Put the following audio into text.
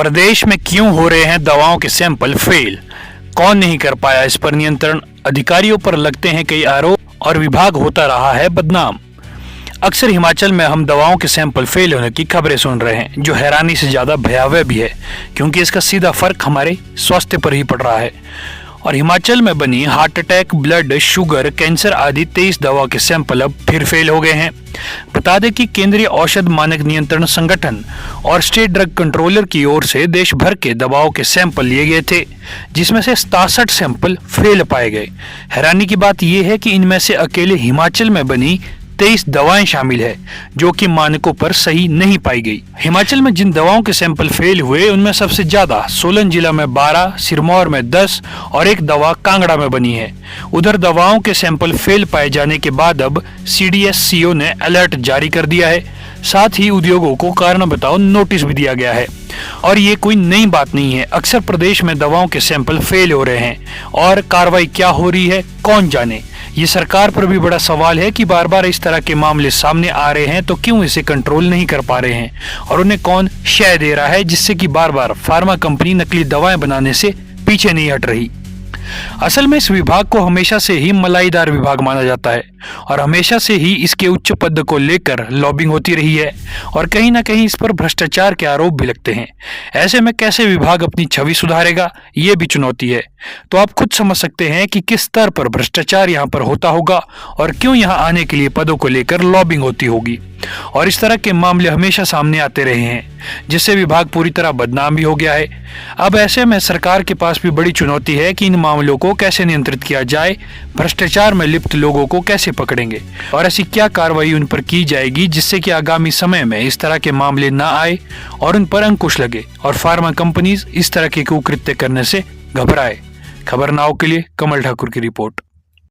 प्रदेश में क्यों हो रहे हैं दवाओं के सैंपल फेल? कौन नहीं कर पाया इस पर नियंत्रण? अधिकारियों पर लगते हैं कई आरोप और विभाग होता रहा है बदनाम। अक्सर हिमाचल में हम दवाओं के सैंपल फेल होने की खबरें सुन रहे हैं, जो हैरानी से ज्यादा भयावह भी है, क्योंकि इसका सीधा फर्क हमारे स्वास्थ्य पर ही पड़ रहा है। और हिमाचल में बनी heart attack, blood sugar, cancer आदि 23 दवा के सैंपल अब फिर फेल हो गए हैं। बता दें कि केंद्रीय औषध मानक नियंत्रण संगठन और स्टेट ड्रग कंट्रोलर की ओर से देश भर के दवाओं के सैंपल लिए गए थे, जिसमें से 67 सैंपल फेल पाए गए। हैरानी की बात यह है कि इनमें से अकेले हिमाचल में बनी 23 दवाएं शामिल है, जो कि मानकों पर सही नहीं पाई गई। हिमाचल में जिन दवाओं के सैंपल फेल हुए, उनमें सबसे ज्यादा सोलन जिला में 12, सिरमौर में 10 और एक दवा कांगड़ा में बनी है। उधर दवाओं के सैंपल फेल पाए जाने के बाद अब CDSCO ने अलर्ट जारी कर दिया है। साथ ही उद्योगों को कारण बताओ नोटिस भी दिया गया है। और ये कोई नई बात नहीं है, अक्सर प्रदेश में दवाओं के सैंपल फेल हो रहे हैं और कार्रवाई क्या हो रही है कौन जाने। ये सरकार पर भी बड़ा सवाल है कि बार बार इस तरह के मामले सामने आ रहे हैं तो क्यों इसे कंट्रोल नहीं कर पा रहे हैं, और उन्हें कौन शय दे रहा है जिससे कि बार बार फार्मा कंपनी नकली दवाएं बनाने से पीछे नहीं हट रही। असल में इस विभाग को हमेशा से ही मलाईदार विभाग माना जाता है और हमेशा से ही इसके उच्च पद को लेकर लॉबिंग होती रही है और कहीं ना कहीं इस पर भ्रष्टाचार के आरोप भी लगते हैं। ऐसे में कैसे विभाग अपनी छवि सुधारेगा, ये भी चुनौती है। तो आप खुद समझ सकते हैं कि किस स्तर पर भ्रष्टाचार यहाँ पर होता होगा और क्यों यहाँ आने के लिए पदों को लेकर लॉबिंग होती होगी। और इस तरह के मामले हमेशा सामने आते रहे हैं, जिससे विभाग पूरी तरह बदनाम भी हो गया है। अब ऐसे में सरकार के पास भी बड़ी चुनौती है कि इन मामलों को कैसे नियंत्रित किया जाए, भ्रष्टाचार में लिप्त लोगों को कैसे पकड़ेंगे और ऐसी क्या कार्रवाई उन पर की जाएगी जिससे कि आगामी समय में इस तरह के मामले न आए और उन पर अंकुश लगे और फार्मा कंपनीज इस तरह के कुकृत्य करने से घबराए। खबर नाउ के लिए कमल ठाकुर की रिपोर्ट।